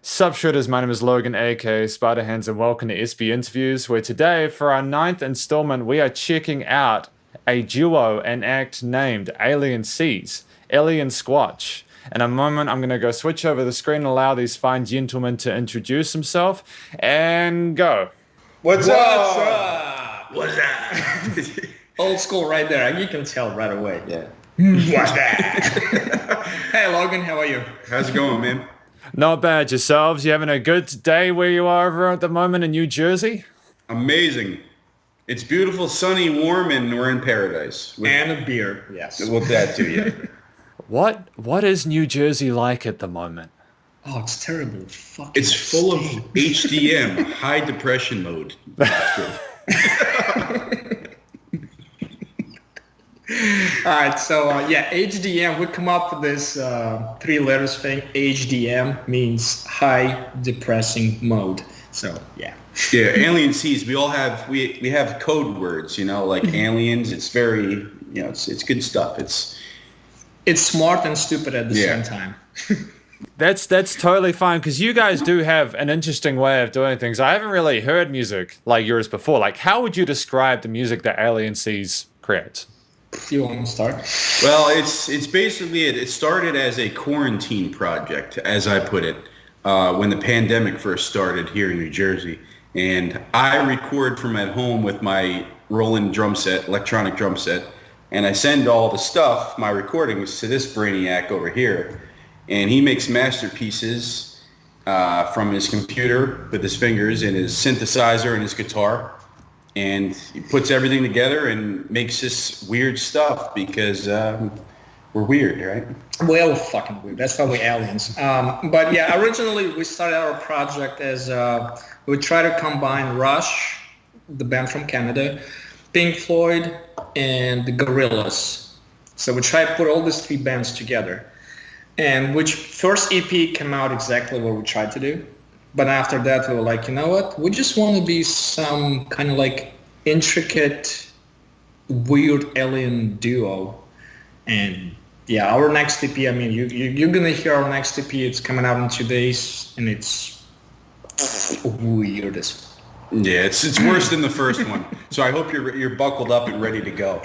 Sup, shooters, my name is Logan, aka Spiderhands, and welcome to SB Interviews, where today, for our ninth installment, we are checking out a duo and act named Alien Seas, Illy and Squatch. In a moment, I'm going to go switch over the screen and allow these fine gentlemen to introduce themselves, and go. What's What's up? up? What's up? Old school right there. You can tell right away. Yeah. What's that? Hey, Logan, how are you? How's it going, man? Not bad yourselves. You having a good day where you are over at the moment in New Jersey? Amazing. It's beautiful, sunny, warm, and we're in paradise. And a beer, yes. With that too, yeah. What is New Jersey like at the moment? Oh, it's terrible. Fucking It's full of state. HDM, high depression mode. All right, so HDM, we come up with this three letters thing. HDM means high depressing mode. So, yeah. Yeah, alien seas. We all have we have code words, like aliens. It's very it's good stuff. It's smart and stupid at the same time. That's totally fine, because you guys do have an interesting way of doing things. I haven't really heard music like yours before. Like, how would you describe the music that Alien Seas creates? You want to start? Well, it's basically it started as a quarantine project, as I put it, when the pandemic first started here in New Jersey. And I record from at home with my Roland drum set, electronic drum set, and I send all the stuff, my recordings, to this brainiac over here. And he makes masterpieces from his computer with his fingers and his synthesizer and his guitar. And he puts everything together and makes this weird stuff because we're weird, right? We're fucking weird. That's why we're aliens. But yeah, originally we started our project as we try to combine Rush, the band from Canada, Pink Floyd, and the Gorillaz. So we try to put all these three bands together. And which first EP came out exactly what we tried to do. But after that, we were like, you know what? We just want to be some kind of like intricate, weird alien duo. And yeah, our next EP, I mean, you're going to hear our next EP. It's coming out in 2 days, and it's weird as fuck. Yeah, it's worse than the first one. So I hope you're buckled up and ready to go.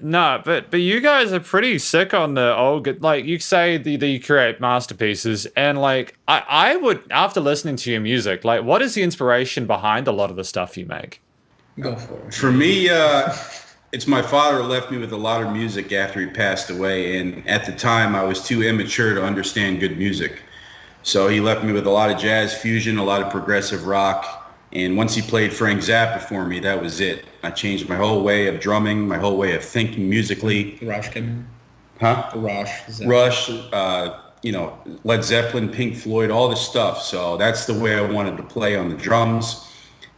No, but you guys are pretty sick on the old, like you say that you create masterpieces, and like I would, after listening to your music, like what is the inspiration behind a lot of the stuff you make? Go for it. For me, it's my father who left me with a lot of music after he passed away, and at the time I was too immature to understand good music. So he left me with a lot of jazz fusion, a lot of progressive rock. And once he played Frank Zappa for me, that was it. I changed my whole way of drumming, my whole way of thinking musically. Rush came in. Huh? Rush. Rush, Led Zeppelin, Pink Floyd, all this stuff. So that's the way I wanted to play on the drums.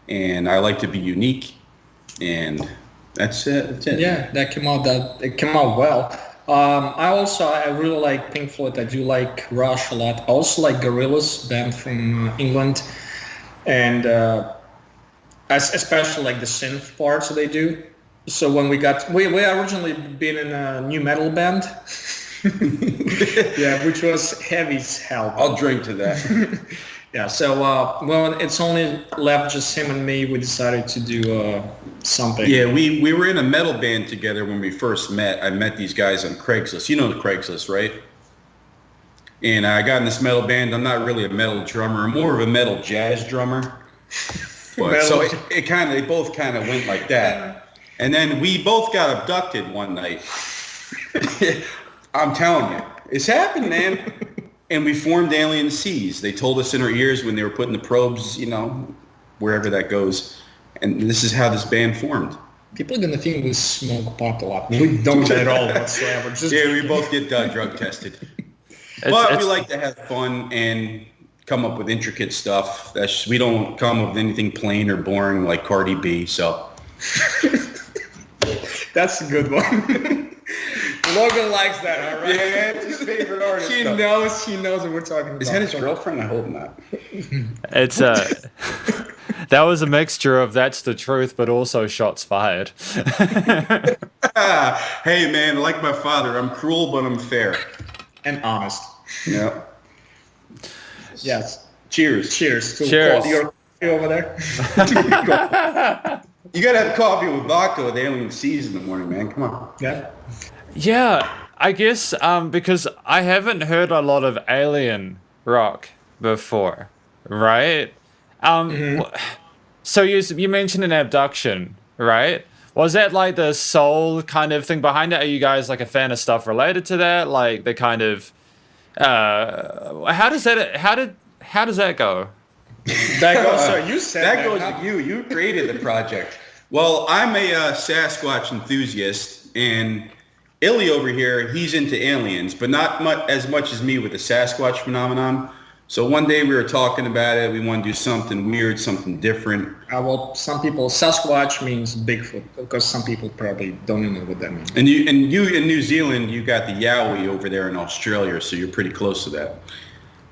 And I like to be unique. And that's it. That's it. Yeah, it came out well. I really like Pink Floyd. I do like Rush a lot. I also like Gorillaz, band from England. And especially like the synth parts that they do. So when we originally been in a new metal band, yeah, which was heavy as hell. I'll drink to that. Yeah. So when it's only left just him and me, we decided to do something. Yeah, we were in a metal band together when we first met. I met these guys on Craigslist. You know the Craigslist, right? And I got in this metal band. I'm not really a metal drummer. I'm more of a metal jazz drummer. But, so they both kind of went like that. And then we both got abducted one night. I'm telling you, it's happened, man. And we formed Alien Seas. They told us in our ears when they were putting the probes, wherever that goes. And this is how this band formed. People are going to think we smoke pot a lot. We don't at all whatsoever. Yeah, we both get drug tested. But we like to have fun and come up with intricate stuff. We don't come up with anything plain or boring like Cardi B. So that's a good one. Logan likes that, all right? Yeah, it's his favorite artist. She knows what we're talking about. Is that his girlfriend? I hope not. It's that was a mixture of that's the truth, but also shots fired. Hey man, like my father, I'm cruel but I'm fair. And honest. Yeah. Yes. Cheers. Cheers to Cheers. your coffee over there. You gotta have coffee with vodka with alien seas in the morning, man. Come on. Yeah. Yeah, I guess because I haven't heard a lot of alien rock before, right? So you mentioned an abduction, right? Was that like the soul kind of thing behind it? Are you guys like a fan of stuff related to that? Like the kind of how does that go? That goes. So you said That goes to you. You created the project. Well, I'm a Sasquatch enthusiast, and Illy over here, he's into aliens, but not as much as me with the Sasquatch phenomenon. So one day we were talking about it. We want to do something weird, something different. Well, some people, Sasquatch means Bigfoot, because some people probably don't know what that means. And you in New Zealand, you got the Yowie over there in Australia, so you're pretty close to that.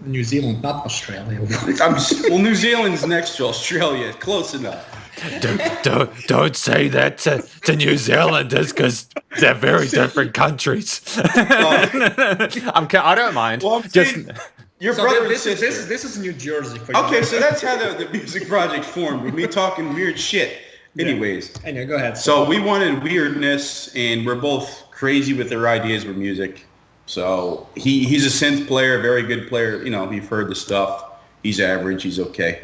New Zealand, not Australia. Well, New Zealand's next to Australia. Close enough. Don't say that to New Zealanders because they're very different countries. I don't mind. Well, your brother and sister. This is New Jersey. For you. Okay, so that's how the music project formed, with me talking weird shit. Anyways. Yeah. Anyway, go ahead. So we wanted weirdness, and we're both crazy with our ideas with music. So he's a synth player, very good player. You know, you've heard the stuff. He's average. He's okay.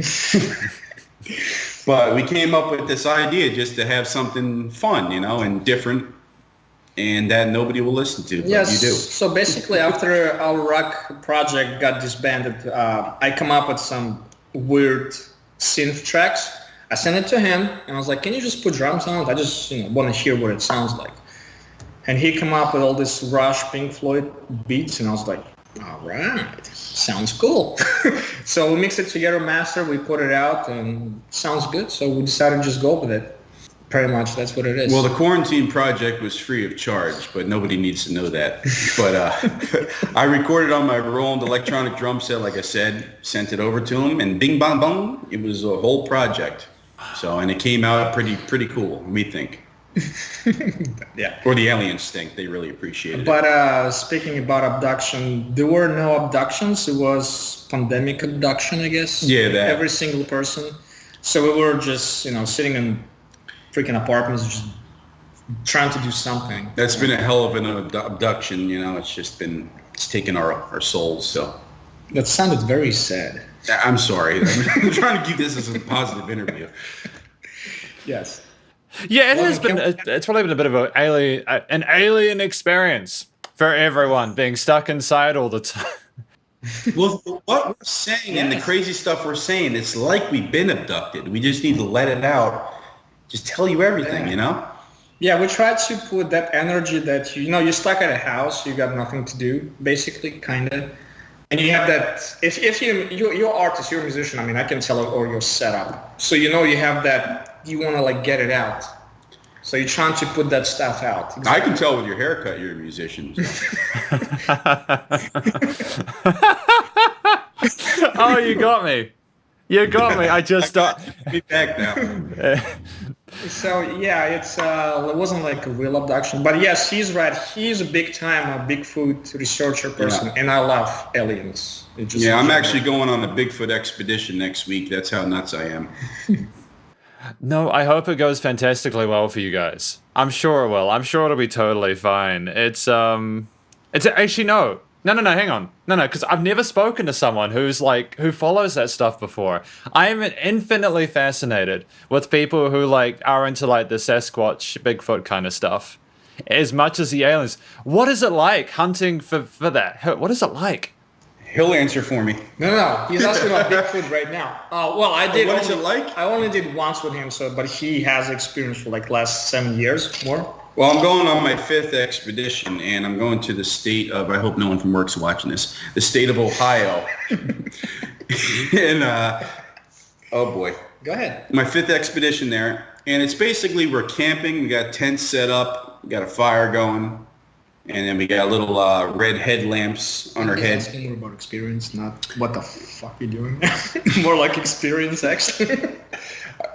But we came up with this idea just to have something fun, and different, and that nobody will listen to, but yes, you do. So basically, after our rock project got disbanded, I come up with some weird synth tracks. I sent it to him, and I was like, can you just put drums on it? I just want to hear what it sounds like. And he came up with all this Rush, Pink Floyd beats, and I was like, all right, sounds cool. So we mixed it together, master, we put it out, and it sounds good. So we decided to just go with it. Pretty much, that's what it is. Well, the quarantine project was free of charge, but nobody needs to know that. But I recorded on my Roland electronic drum set, like I said, sent it over to him, and bing, bong, bong, it was a whole project. So, and it came out pretty cool, me think. Yeah. Or the aliens think. They really appreciated it. But speaking about abduction, there were no abductions. It was pandemic abduction, I guess. Yeah, that. Every single person. So we were just, sitting in freaking apartments, just trying to do something. That's been a hell of an abduction. It's taken our souls. So that sounded very sad. I'm sorry. I'm trying to keep this as a positive interview. Yes. Yeah, it's probably been a bit of an alien experience for everyone, being stuck inside all the time. Well, what we're saying and the crazy stuff we're saying, it's like we've been abducted. We just need to let it out. Just tell you everything, Yeah, we tried to put that energy that, you're stuck at a house, you got nothing to do, basically, kind of. And you have that, if you're artist, you're a musician, I can tell, or your setup. So you have that, you want to get it out. So you're trying to put that stuff out. Exactly. I can tell with your haircut you're a musician. Oh, you got me. I just be back now. So yeah, it wasn't like a real abduction, but yes, he's right. He's a big time Bigfoot researcher person, and I love aliens. I'm actually going on a Bigfoot expedition next week. That's how nuts I am. No, I hope it goes fantastically well for you guys. I'm sure it will. I'm sure it'll be totally fine. It's actually no, hang on. No, because I've never spoken to someone who follows that stuff before. I am infinitely fascinated with people who are into the Sasquatch, Bigfoot kind of stuff, as much as the aliens. What is it like hunting for that? What is it like? He'll answer for me. No, he's asking about Bigfoot right now. Well, I did. What is it like? I only did once with him, but he has experience for last 7 years more. Well, I'm going on my 5th expedition, and I'm going to the state of, I hope no one from work's watching this, the state of Ohio. And, oh boy. Go ahead. My 5th expedition there, and it's basically we're camping, we got tents set up, we got a fire going, and then we got little red headlamps on our head. Asking more about experience, not what the fuck you doing. More like experience, actually.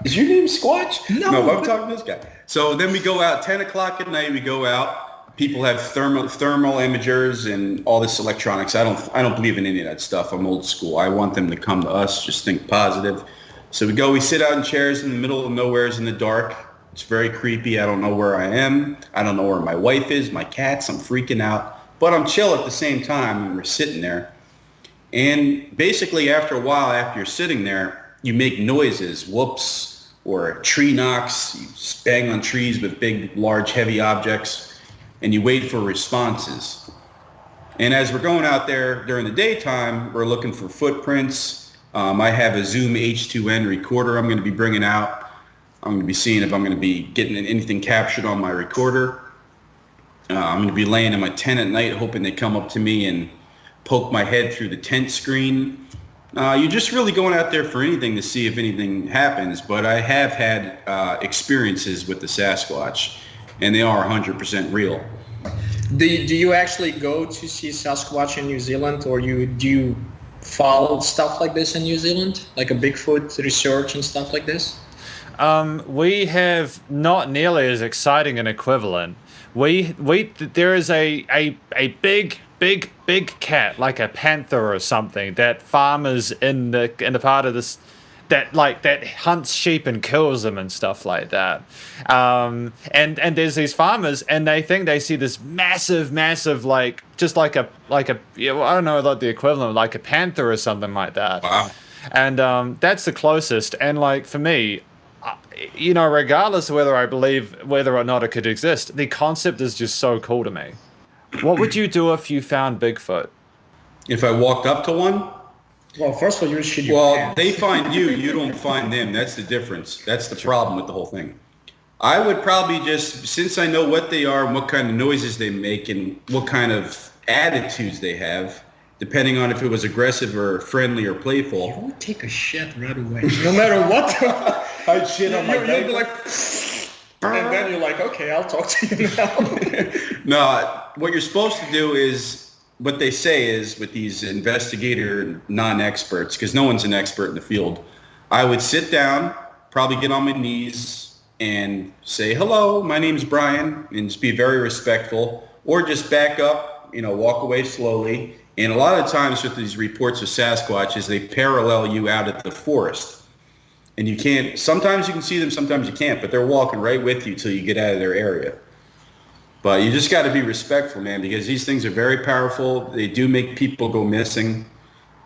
Is your name Squatch? No, I'm talking to this guy. So then we go out, 10 o'clock at night, we go out, people have thermal imagers and all this electronics. I don't believe in any of that stuff. I'm old school. I want them to come to us. Just think positive. So we sit out in chairs in the middle of nowheres in the dark. It's very creepy. I don't know where I am. I don't know where my wife is, my cats. I'm freaking out. But I'm chill at the same time, and we're sitting there. And basically, after a while, after you're sitting there, you make noises, whoops, or a tree knocks. You bang on trees with big, large, heavy objects, and you wait for responses. And as we're going out there during the daytime, we're looking for footprints. I have a Zoom H2N recorder I'm going to be bringing out. I'm going to be seeing if I'm going to be getting anything captured on my recorder. I'm going to be laying in my tent at night hoping they come up to me and poke my head through the tent screen. You're just really going out there for anything to see if anything happens, but I have had experiences with the Sasquatch, and they are 100% real. Do you actually go to see Sasquatch in New Zealand, or do you follow stuff like this in New Zealand, like a Bigfoot research and stuff like this? We have not nearly as exciting an equivalent. There is a big cat, like a panther or something, that farmers in the part of this that hunts sheep and kills them and stuff like that. And there's these farmers, and they think they see this massive like just like a I don't know, like the equivalent of like a panther or something like that. Wow. And that's the closest. And like for me, regardless of whether I believe whether or not it could exist, the concept is just so cool to me. What would you do if you found Bigfoot? If I walked up to one? Well, first of all, you should. Well, they find you. You don't find them. That's the difference. That's the problem with the whole thing. I would probably just, since I know what they are and what kind of noises they make and what kind of attitudes they have, depending on if it was aggressive or friendly or playful. You would take a shit right away. No matter what. I'd shit on my diaper. You'd be like, and then you're like, okay, I'll talk to you now. No, what you're supposed to do is, what they say is, with these investigator non-experts, because no one's an expert in the field, I would sit down, probably get on my knees and say, hello, my name's Brian, and just be very respectful, or just back up, walk away slowly. And a lot of times with these reports of Sasquatches, they parallel you out at the forest. And you can't, sometimes you can see them, sometimes you can't, but they're walking right with you till you get out of their area. But you just got to be respectful, man, because these things are very powerful. They do make people go missing.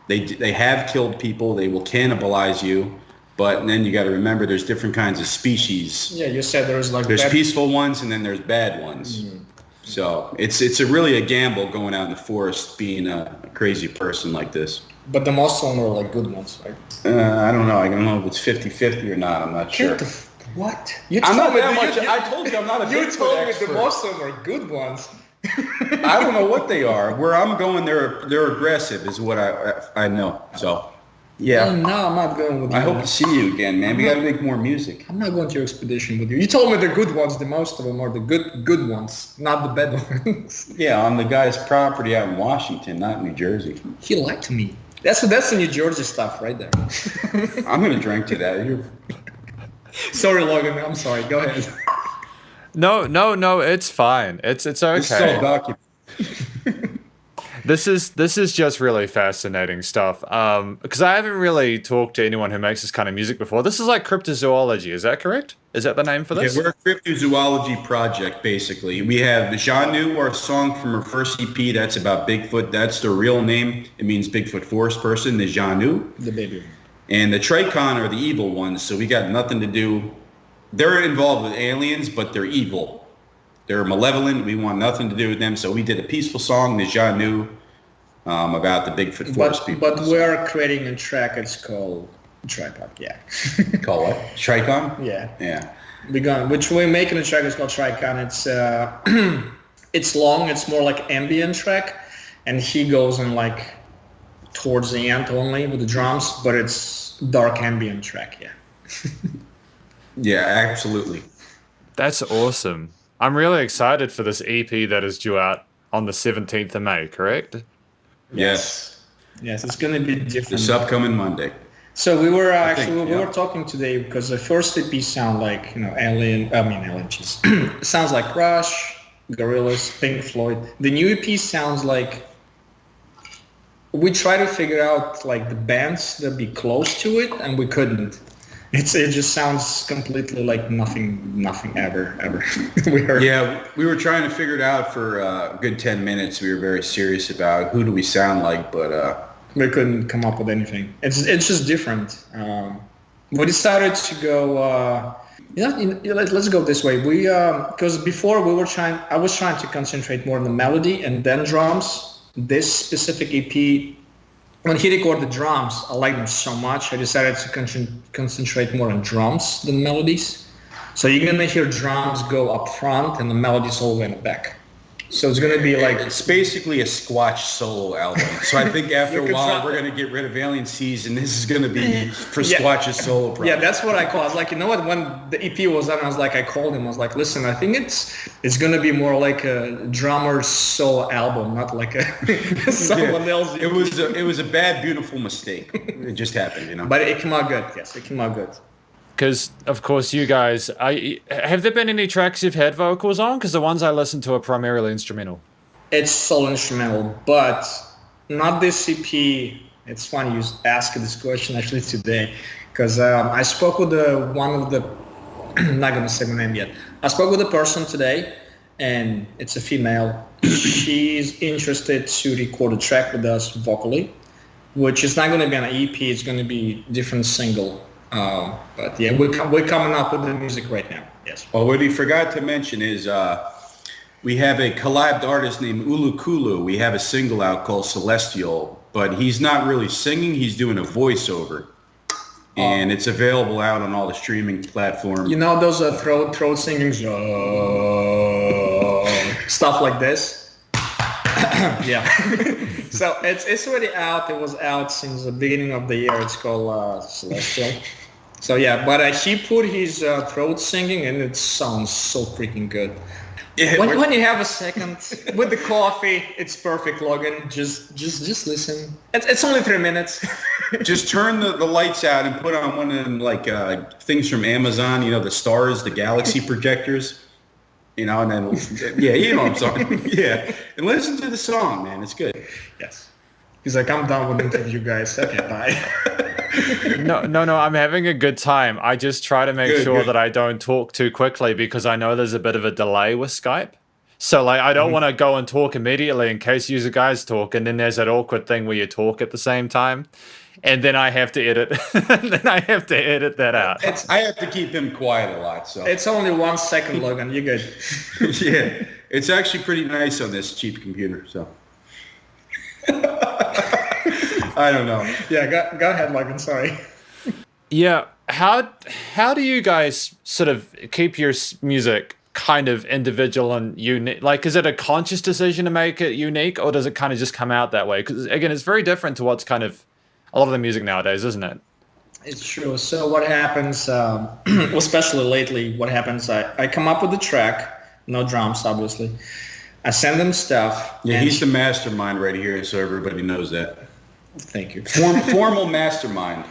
They have killed people. They will cannibalize you. But then you got to remember there's different kinds of species. Yeah, you said there's peaceful ones and then there's bad ones. Mm-hmm. So it's really a gamble going out in the forest being a crazy person like this. But the most of them are like good ones, right? I don't know. I don't know if it's 50-50 or not. I'm not sure. What? I'm not that much. I told you I'm not a Bigfoot expert. You told me the most of them are good ones. I don't know what they are. Where I'm going, they're aggressive is what I know. So, yeah. Well, no, I'm not going with you. I hope to see you again, man. We got to make more music. I'm not going to your expedition with you. You told me the good ones. The most of them are the good ones, not the bad ones. Yeah, on the guy's property out in Washington, not New Jersey. He lied to me. That's the New Jersey stuff right there. I'm going to drink to that. Sorry, Logan. I'm sorry. Go ahead. No. It's fine. It's okay. It's so documented. This is just really fascinating stuff. Because I haven't really talked to anyone who makes this kind of music before. This is like cryptozoology. Is that correct? Is that the name for this? Yeah, we're a cryptozoology project, basically. We have Janu, our song from our first EP. That's about Bigfoot. That's the real name. It means Bigfoot forest person, the Janu. The baby. And the Tricon are the evil ones, so we got nothing to do. They're involved with aliens, but they're evil. They're malevolent. We want nothing to do with them, so we did a peaceful song, the Janu, about the Bigfoot forest people. But we're creating a track. It's called Tripod. Yeah. Call what? Tricon? Yeah. Which we're making a track. It's called Tricon. It's it's long. It's more like ambient track, and he goes in like towards the end only with the drums, but it's dark ambient track. Yeah. Yeah, absolutely. That's awesome. I'm really excited for this EP that is due out on the 17th of May, correct? Yes. Yes, it's going to be different. This upcoming Monday. So we were we were talking today because the first EP sound like, alien, jeez. It sounds like Rush, Gorillaz, Pink Floyd. The new EP sounds like we try to figure out like the bands that be close to it, and we couldn't. It just sounds completely like nothing ever we heard. Yeah, we were trying to figure it out for a good 10 minutes. We were very serious about who do we sound like, but we couldn't come up with anything. It's just different. We decided to go. Let's go this way. We because before I was trying to concentrate more on the melody and then drums. This specific EP, when he recorded the drums, I liked them so much. I decided to concentrate more on drums than melodies. So you're gonna hear drums go up front and the melodies all the way in the back. So it's gonna be like it's basically a Squatch solo album. So I think after a while we're gonna get rid of Alien Seas, and this is gonna be for Squatch's solo project. Yeah, that's what I call. I was like, you know what? When the EP was done, I called him. I was like, listen, I think it's gonna be more like a drummer's solo album, not like a someone else. It was a bad, beautiful mistake. It just happened, you know. But it came out good. Yes, it came out good. Because, of course, you guys, have there been any tracks you've had vocals on? Because the ones I listen to are primarily instrumental. It's solo instrumental, but not this EP. It's funny you asked this question actually today, because I spoke with one of the, I'm not going to say my name yet. I spoke with a person today, and it's a female. She's interested to record a track with us vocally, which is not going to be an EP. It's going to be a different single. But yeah, we're coming up with the music right now. Yes. Well, what we forgot to mention is we have a collabed artist named Ulukulu. We have a single out called Celestial, but he's not really singing. He's doing a voiceover, and it's available out on all the streaming platforms. You know those throat singing stuff like this. Yeah. So it's already out. It was out since the beginning of the year. It's called Celestial. So yeah, but he put his throat singing, and it sounds so freaking good. Yeah, when you have a second with the coffee, it's perfect, Logan. Just listen. It's only 3 minutes. Just turn the lights out and put on one of them like things from Amazon. You know, the stars, the galaxy projectors. You know, and then yeah, you know what I'm saying. Yeah, and listen to the song, man. It's good. Yes. He's like, I'm done with the interview, guys. Okay, bye. No, I'm having a good time. I just try to make sure that I don't talk too quickly because I know there's a bit of a delay with Skype. So, like, I don't want to go and talk immediately in case you guys talk, and then there's that awkward thing where you talk at the same time, and then I have to edit. Then I have to edit that out. I have to keep him quiet a lot. So it's only 1 second, Logan. You're good. Yeah, it's actually pretty nice on this cheap computer. So. I don't know. Yeah, go ahead, Logan. Sorry. Yeah, how do you guys sort of keep your music kind of individual and unique? Like, is it a conscious decision to make it unique, or does it kind of just come out that way? Because again, it's very different to what's kind of a lot of the music nowadays, isn't it? It's true. So what happens, especially lately, what happens? I come up with the track, no drums, obviously. I send them stuff. Yeah, he's the mastermind right here, so everybody knows that. Thank you. Formal mastermind.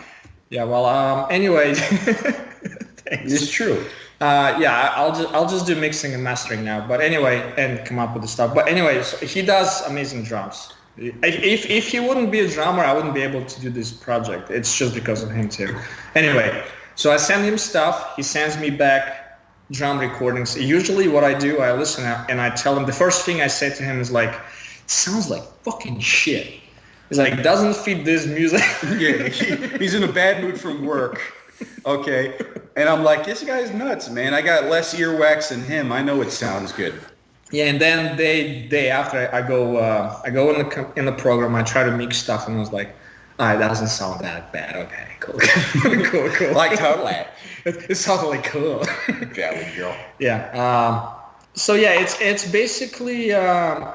Yeah. Well. Anyway. Thanks. It's true. Yeah. I'll just do mixing and mastering now. But anyway, and come up with the stuff. But anyways, he does amazing drums. If he wouldn't be a drummer, I wouldn't be able to do this project. It's just because of him too. Anyway, so I send him stuff. He sends me back drum recordings. Usually, what I do, I listen and I tell him. The first thing I say to him is like, "It sounds like fucking shit." He's like, doesn't fit this music. Yeah, he's in a bad mood from work. Okay. And I'm like, this guy's nuts, man. I got less earwax than him. I know it sounds good. Yeah, and then day after I go in the program, I try to mix stuff, and I was like, it doesn't sound that bad. Okay, cool. cool. Like totally. It's totally cool. Valley girl. Yeah. So yeah, it's basically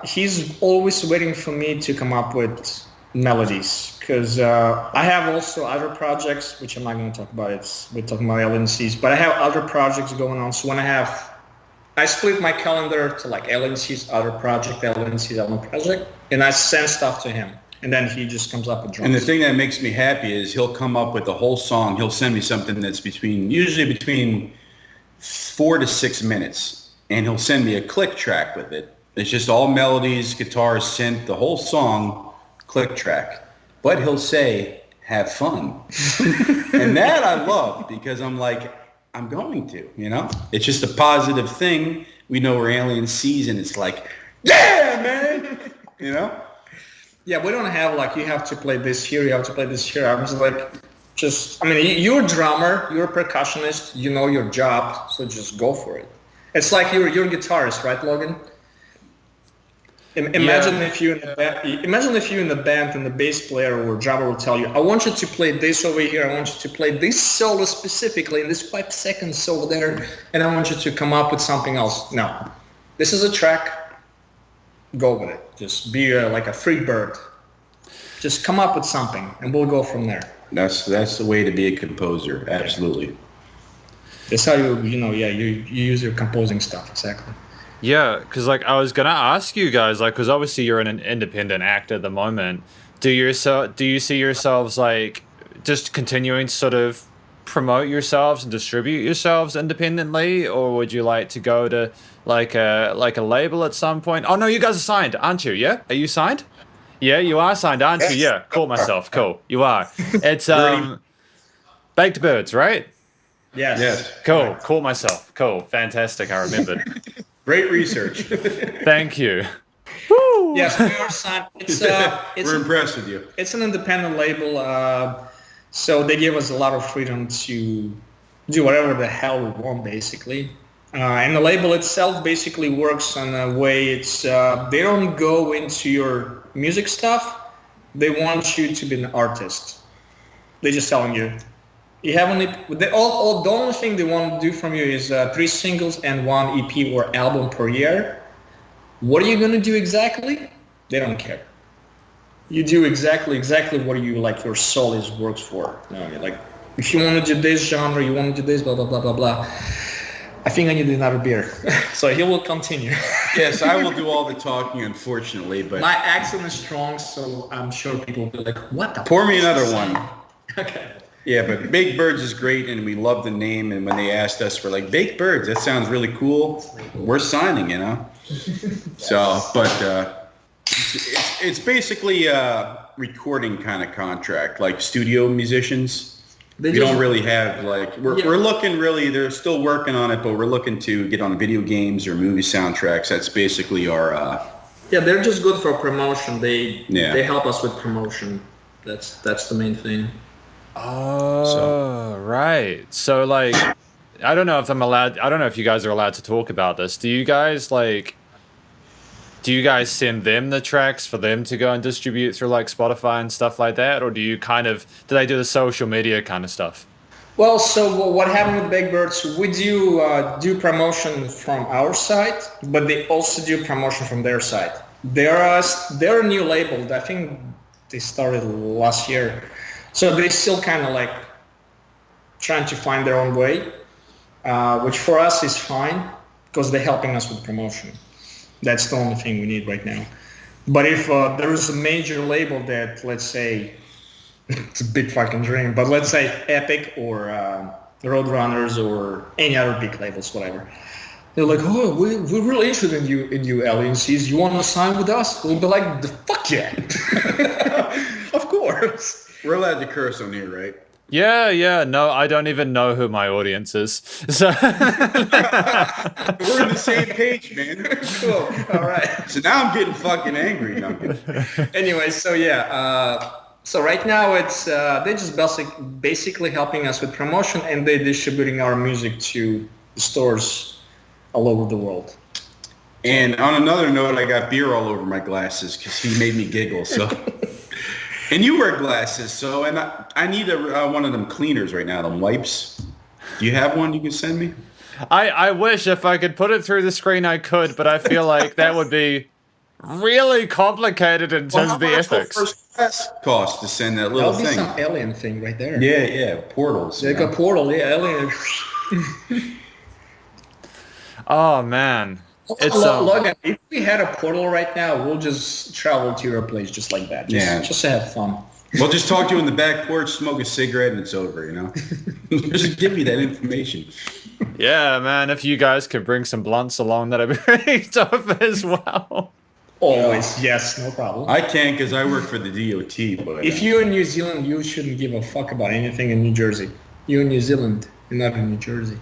he's always waiting for me to come up with melodies, because I have also other projects which I'm not going to talk about. We're talking about LNCs, but I have other projects going on. So when I split my calendar to like LNC's other project, LNC's other project, and I send stuff to him, and then he just comes up with drums. And the thing that makes me happy is he'll come up with the whole song. He'll send me something that's usually between 4 to 6 minutes. and he'll send me a click track with it. It's just all melodies, guitar, synth, the whole song, click track. But he'll say, have fun. And that I love because I'm like, I'm going to, you know? It's just a positive thing. We know we're alien season. It's like, yeah, man, you know? Yeah, we don't have like, you have to play this here, you have to play this here. I was like, you're a drummer, you're a percussionist, you know your job, so just go for it. It's like you're a guitarist, right, Logan? Imagine if you in the band and the bass player or drummer will tell you, I want you to play this over here, I want you to play this solo specifically, in this 5 seconds solo there, and I want you to come up with something else. No, this is a track, go with it. Just be like a free bird. Just come up with something, and we'll go from there. That's the way to be a composer, absolutely. That's how you use your composing stuff, exactly. Yeah, because like I was gonna ask you guys, like, because obviously you're an independent actor at the moment. Do you see yourselves like just continuing to sort of promote yourselves and distribute yourselves independently, or would you like to go to like a label at some point? Oh no, you guys are signed, aren't you? Yeah, are you signed? Yeah, you are signed, aren't you? Yeah, caught myself. Cool, you are. It's Baked Birds, right? Yes. Cool, caught myself. Cool, fantastic. I remembered. Great research. Thank you. Woo! Yes, we are signed. We're impressed with you. It's an independent label, so they give us a lot of freedom to do whatever the hell we want, basically. And the label itself basically works in a way they don't go into your music stuff. They want you to be an artist. They're just telling you. The only thing they want to do from you is 3 singles and 1 EP or album per year. What are you going to do exactly? They don't care. You do exactly what you like. Your soul works for. You know, like if you want to do this genre, you want to do this, blah blah blah blah blah. I think I need another beer, so he will continue. Yes, I will do all the talking, unfortunately, but my accent is strong, so I'm sure people will be like, "What the?" Pour me another one. Okay. Yeah, but Baked Birds is great, and we love the name. And when they asked us, we're like, Baked Birds, that sounds really cool. We're signing, you know? So, but it's basically a recording kind of contract, like studio musicians. We don't really have, like, we're looking really, they're still working on it, but we're looking to get on video games or movie soundtracks. That's basically our... Yeah, they're just good for promotion. They help us with promotion. That's the main thing. Oh, right. So, like, I don't know if you guys are allowed to talk about this. Do you guys send them the tracks for them to go and distribute through, like, Spotify and stuff like that? Or do they do the social media kind of stuff? Well, so what happened with Baked Birds, we do promotion from our side, but they also do promotion from their side. They're a new label. I think they started last year. So they still kind of like trying to find their own way, which for us is fine because they're helping us with promotion. That's the only thing we need right now. But if there is a major label that, let's say, it's a big fucking dream, but let's say Epic or Roadrunners or any other big labels, whatever. They're like, oh, we're really interested in you, Alien Seas. You want to sign with us? We'll be like, the fuck yeah. Of course. We're allowed to curse on here, right? Yeah. No, I don't even know who my audience is. So we're on the same page, man. Cool. All right. So now I'm getting fucking angry. No, I'm kidding. Anyway, so yeah. So right now it's they're just basically helping us with promotion, and they're distributing our music to stores all over the world. And on another note, I got beer all over my glasses because he made me giggle. So. And you wear glasses, so and I need one of them cleaners right now, them wipes. Do you have one you can send me? I wish if I could put it through the screen I could, but I feel like that would be really complicated in terms of the ethics. First class cost to send that little thing. That'll be some alien thing right there. Yeah, portals. Like a portal, alien. Oh man. Look, if we had a portal right now, we'll just travel to your place just like that. Just to have fun. We'll just talk to you in the back porch, smoke a cigarette, and it's over, you know? Just give me that information. Yeah, man, if you guys could bring some blunts along, that'd be really tough as well. Always, yes, no problem. I can't because I work for the DOT. But If you're in New Zealand, you shouldn't give a fuck about anything in New Jersey. You're in New Zealand, you're not in New Jersey.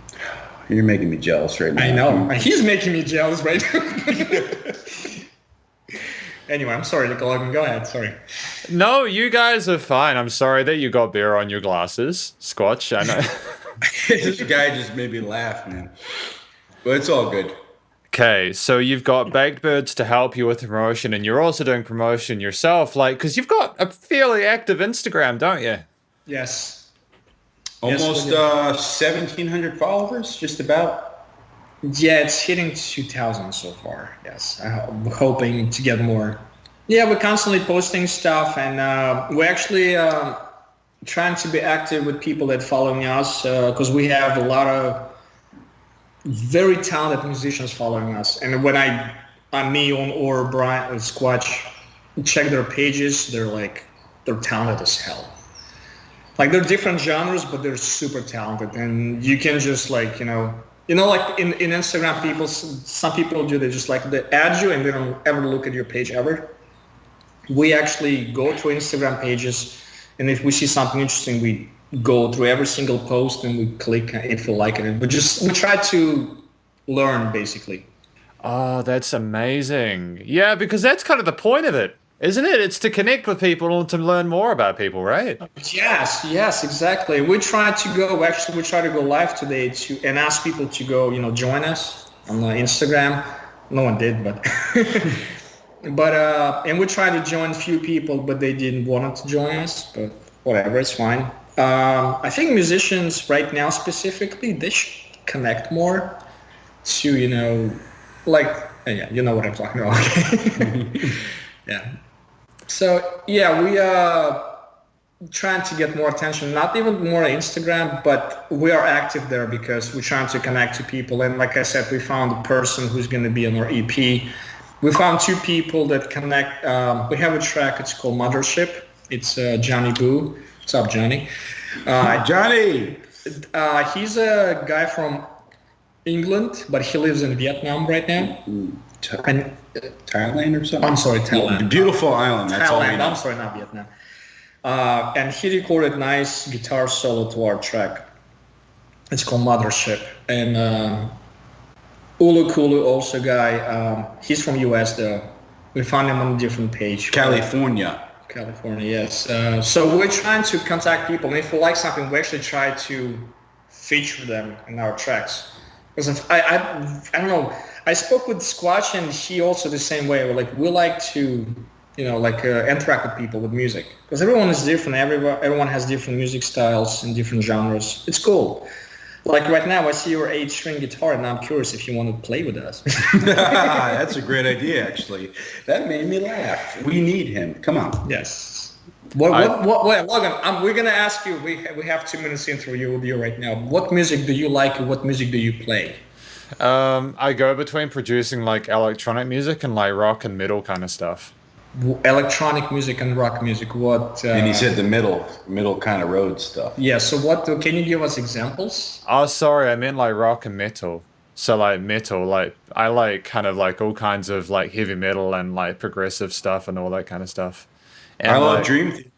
you're making me jealous right now. I know. He's making me jealous right now. Anyway, I'm sorry, Logan. Go ahead. Sorry. No, you guys are fine. I'm sorry that you got beer on your glasses, Squatch. I know. This guy just made me laugh, man. But it's all good. Okay, so you've got Baked Birds to help you with the promotion, and you're also doing promotion yourself, like, because you've got a fairly active Instagram, don't you? Yes. Almost 1,700 followers, just about. Yeah, it's hitting 2,000 so far. Yes, I'm hoping to get more. Yeah, we're constantly posting stuff, and we're actually trying to be active with people that following us because we have a lot of very talented musicians following us. And when me or Brian or Squatch check their pages, they're talented as hell. Like they're different genres, but they're super talented, and you can just like like in Instagram, some people do, they just like they add you and they don't ever look at your page ever. We actually go through Instagram pages, and if we see something interesting, we go through every single post and we click if we like it. And we try to learn basically. Oh, that's amazing. Yeah, because that's kind of the point of it, isn't it? It's to connect with people and to learn more about people, right? Yes, exactly. We try to go live today and ask people to go, join us on Instagram. No one did, but and we tried to join a few people, but they didn't want to join us, but whatever, it's fine. I think musicians right now specifically, they should connect more to, yeah, you know what I'm talking about. Yeah. So yeah, we are trying to get more attention, not even more on Instagram, but we are active there because we're trying to connect to people. And like I said, we found a person who's going to be on our EP. We found two people that connect. We have a track, it's called Mothership. It's Johnny Boo. What's up, Johnny? Johnny! He's a guy from England, but he lives in Vietnam right now. Thailand or something? I'm sorry, Thailand. Beautiful island. That's all Thailand. I'm sorry, not Vietnam. And he recorded nice guitar solo to our track. It's called Mothership. And Ulu Kulu, also guy. He's from US though. We found him on a different page. California, yes. So we're trying to contact people, and if we like something, we actually try to feature them in our tracks. Because I don't know. I spoke with Squatch, and he also the same way. We like to, interact with people with music, because everyone is different. Everyone has different music styles and different genres. It's cool. Like right now, I see your 8-string guitar, and I'm curious if you want to play with us. That's a great idea, actually. That made me laugh. We need him. Come on. Yes. Logan, we're gonna ask you. We have 2 minutes interview with you right now. What music do you like, and what music do you play? I go between producing like electronic music and like rock and metal kind of stuff. Electronic music and rock music. What? And he said the middle kind of road stuff. Yeah. So what? Can you give us examples? Oh, sorry, I meant like rock and metal. So like metal, like I like kind of like all kinds of like heavy metal and like progressive stuff and all that kind of stuff. And I love Dream Theater.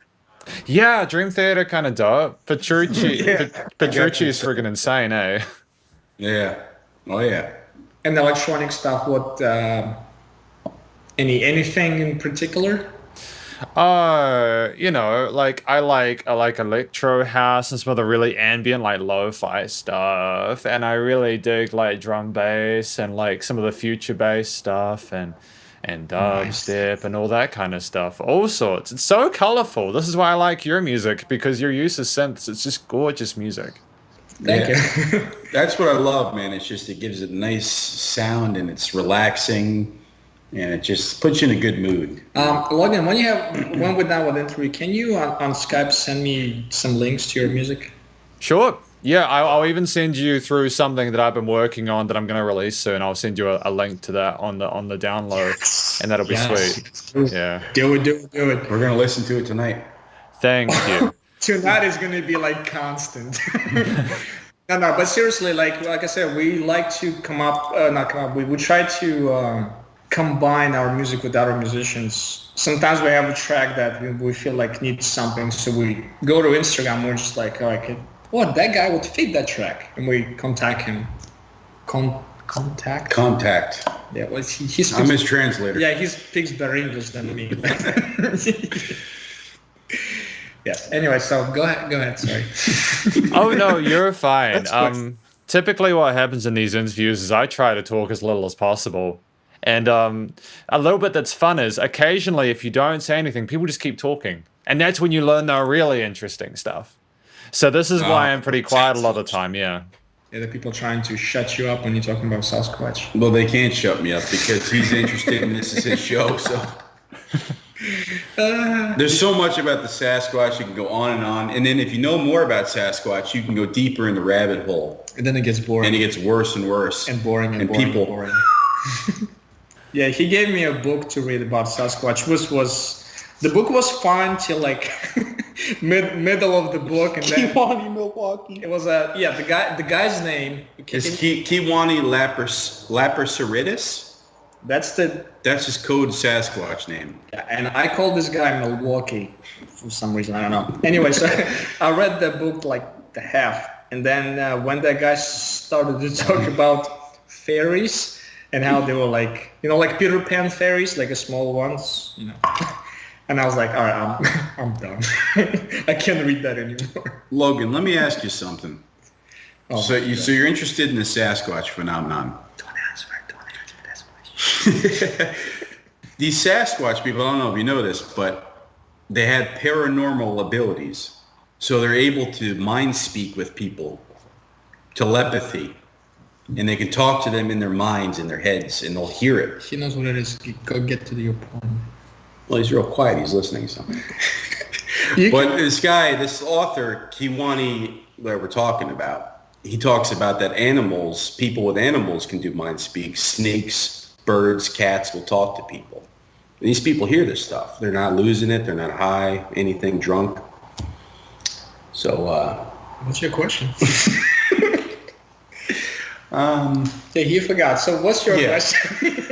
Yeah, Dream Theater kind of dope. Petrucci is friggin' insane, eh? Yeah. Oh yeah. And electronic stuff. What? Anything in particular? Like I like electro house and some of the really ambient like lo-fi stuff, and I really dig like drum bass and like some of the future bass stuff and dubstep and all that kind of stuff. All sorts. It's so colorful. This is why I like your music, because your use of synths. It's just gorgeous music. Thank you. That's what I love, man. It gives it a nice sound, and it's relaxing. And it just puts you in a good mood. Logan, when we're done with the interview, can you on Skype send me some links to your music? Sure. Yeah, I'll even send you through something that I've been working on that I'm going to release soon. I'll send you a link to that on the download, and that'll be sweet. Yeah. Do it. We're going to listen to it tonight. Thank you. Tonight is going to be like constant. No, but seriously, like I said, we like to not come up. We try to combine our music with other musicians. Sometimes we have a track that we feel like needs something, so we go to Instagram. We're just like, that guy would fit that track, and we contact him. Contact. Yeah, well, he speaks. I'm his translator. Yeah, he speaks better English than me. Yes. Anyway, so go ahead. Sorry. Oh no, you're fine. That's Typically, what happens in these interviews is I try to talk as little as possible, and a little bit that's fun is occasionally if you don't say anything, people just keep talking, and that's when you learn the really interesting stuff. So this is why I'm pretty quiet a lot of the time. Yeah. Yeah, the people trying to shut you up when you're talking about Sasquatch. Well, they can't shut me up because he's interested in this is his show. So there's so much about the Sasquatch. You can go on, and then if you know more about Sasquatch, you can go deeper in the rabbit hole. And then it gets boring. And it gets worse and worse. And boring and boring. People. Boring. Yeah, he gave me a book to read about Sasquatch, which was the book was fine till like middle of the book, and then Milwaukee. It was the guy's name is Kiwani Laparosauridis. That's his code Sasquatch name. Yeah, and I called this guy Milwaukee for some reason. I don't know. Anyway, so I read the book like the half, and then when that guy started to talk about fairies and how they were like, like Peter Pan fairies, like a small ones, And I was like, all right, I'm done. I can't read that anymore. Logan, let me ask you something. Oh, so you're interested in the Sasquatch phenomenon? Don't answer that question. These Sasquatch people, I don't know if you know this, but they had paranormal abilities. So they're able to mind speak with people, telepathy, and they can talk to them in their minds, in their heads, and they'll hear it. He knows what it is. Go get to your point. Well, he's real quiet. He's listening. So, but this author, Kiwani, that we're talking about, he talks about that people with animals can do mind speak. Snakes, birds, cats will talk to people. And these people hear this stuff. They're not losing it. They're not high, anything, drunk. So, what's your question? You forgot. So what's your question?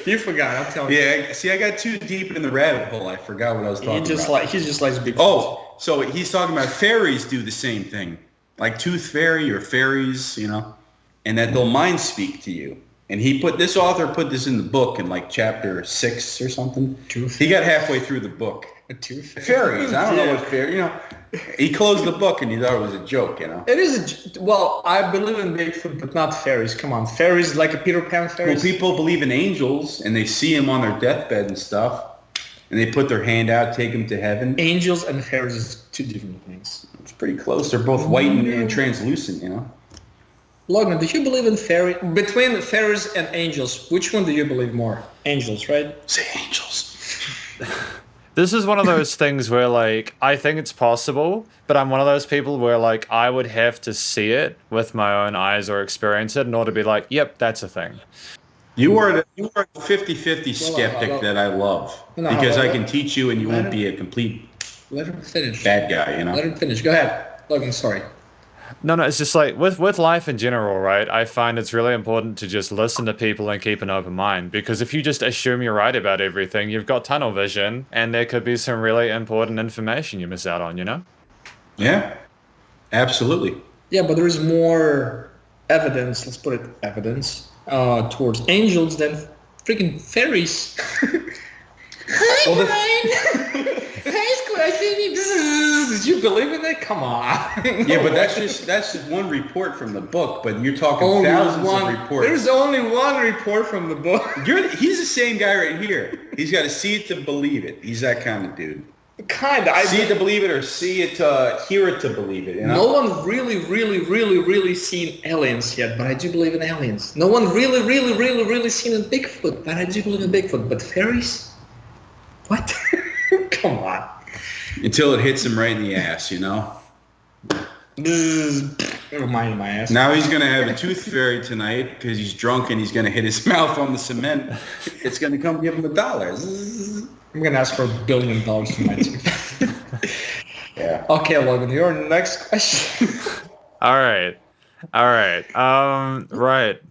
You forgot. I'll tell you. Yeah. See, I got too deep in the rabbit hole. I forgot what I was talking about. He just likes big. Oh, so he's talking about fairies do the same thing, like tooth fairy or fairies, and that they'll mind speak to you. And this author put this in the book in like chapter 6 or something. He got halfway through the book. A tooth fairies. I don't know what fairy. He closed the book and he thought it was a joke. It is. Well, I believe in Bigfoot, but not fairies. Come on, fairies like a Peter Pan fairies. Well, people believe in angels and they see them on their deathbed and stuff, and they put their hand out, take them to heaven. Angels and fairies is two different things. It's pretty close. They're both white and translucent. Logan, do you believe in fairies? Between fairies and angels, which one do you believe more? Angels, right? Say angels. This is one of those things where, like, I think it's possible, but I'm one of those people where, like, I would have to see it with my own eyes or experience it in order to be like, yep, that's a thing. You are the 50-50 skeptic that I love because I can teach you and you won't be a complete let him finish. Bad guy, Let him finish. Go ahead. Logan, sorry. No, it's just like with life in general, right? I find it's really important to just listen to people and keep an open mind, because if you just assume you're right about everything, you've got tunnel vision and there could be some really important information you miss out on, Yeah, absolutely. Yeah, but there is more evidence, let's put it evidence, towards angels than freaking fairies. Hi, well, Brian. Hey, Squatch. Did you believe in that? Come on. Yeah, but that's just one report from the book. But you're talking only thousands of reports. There's only one report from the book. He's the same guy right here. He's got to see it to believe it. He's that kind of dude. Kind of. See it to believe it, or see it to hear it to believe it. No one really seen aliens yet, but I do believe in aliens. No one really seen a Bigfoot, but I do believe in Bigfoot. But fairies? What? Come on. Until it hits him right in the ass, Never mind my ass. Now he's going to have a tooth fairy tonight because he's drunk and he's going to hit his mouth on the cement. It's going to come give him $1. I'm going to ask for $1 billion for my tooth. Yeah. Okay, Logan, your next question. All right. All right. Right.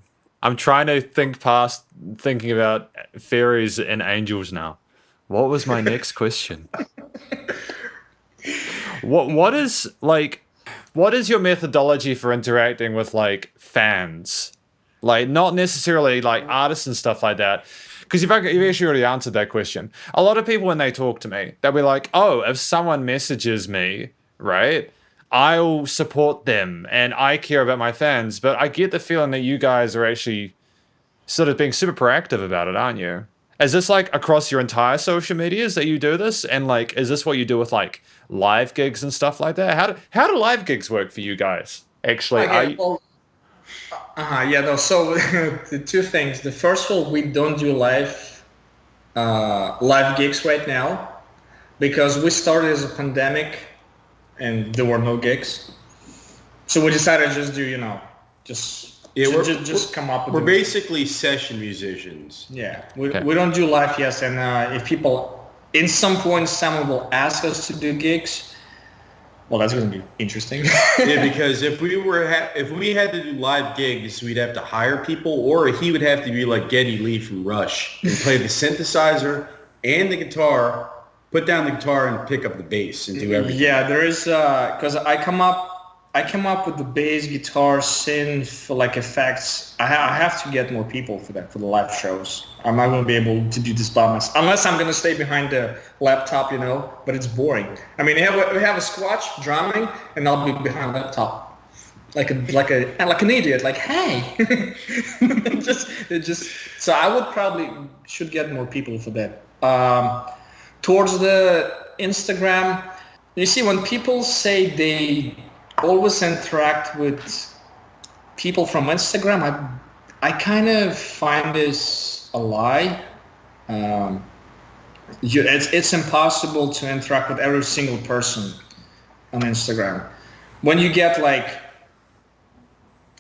I'm trying to think past thinking about fairies and angels now. What was my next question? What is like what is your methodology for interacting with like fans? Like not necessarily like artists and stuff like that. Because you've actually already answered that question. A lot of people when they talk to me, they'll be like, "Oh, if someone messages me, right, I'll support them and I care about my fans." But I get the feeling that you guys are actually sort of being super proactive about it, aren't you? Is this like across your entire social medias that you do this? And like, is this what you do with like live gigs and stuff like that? How do live gigs work for you guys? Actually, are Okay, you, well, yeah, no, so the two things. The first one, we don't do live gigs right now because we started as a pandemic and there were no gigs. So we decided to just do, just come up with We're basically session musicians. Yeah, we don't do live yet, and if people, in some point, someone will ask us to do gigs, well, that's going to be interesting. Yeah, because if we had to do live gigs, we'd have to hire people, or he would have to be like Geddy Lee from Rush and play the synthesizer and the guitar, put down the guitar and pick up the bass and do everything. Yeah, there is because I come up with the bass, guitar, synth, like effects. I have to get more people for that, for the live shows. I'm not going to be able to do this by myself unless I'm going to stay behind the laptop, but it's boring. I mean, we have a Squatch drumming and I'll be behind the laptop like an idiot, like, hey. So I would probably should get more people for that. Towards the Instagram, you see, when people say they always interact with people from Instagram, I kind of find this a lie. It's impossible to interact with every single person on Instagram. When you get like,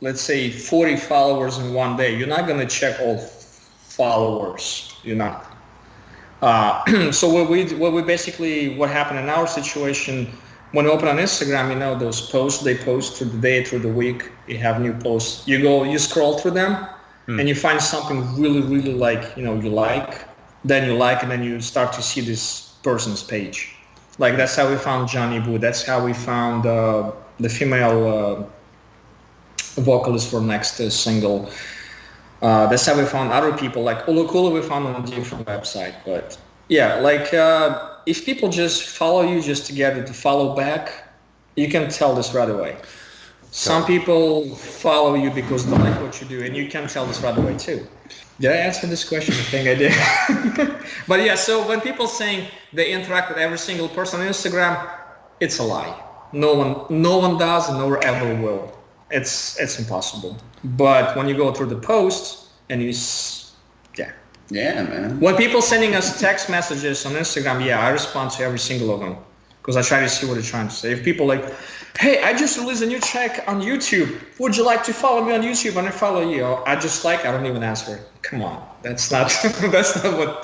let's say 40 followers in one day, you're not going to check all followers. You're not. So what happened in our situation, when you open on Instagram, those posts, they post through the day, through the week, you have new posts. You scroll through them and you find something really, really you like, and then you start to see this person's page. Like that's how we found Johnny Boo. That's how we found the female vocalist for next single. That's how we found other people. Like Ulu we found on a different website. But yeah, if people just follow you just to get it to follow back, you can tell this right away. Some people follow you because they like what you do, and you can tell this right away too. Did I answer this question? I think I did. But yeah, so when people saying they interact with every single person on Instagram, it's a lie. No one does, and no one ever will. It's impossible. But when you go through the posts and yeah, man. When people sending us text messages on Instagram, I respond to every single of them because I try to see what they're trying to say. If people like, hey, I just released a new track on YouTube. Would you like to follow me on YouTube? And I follow you. I don't even answer. Come on, that's not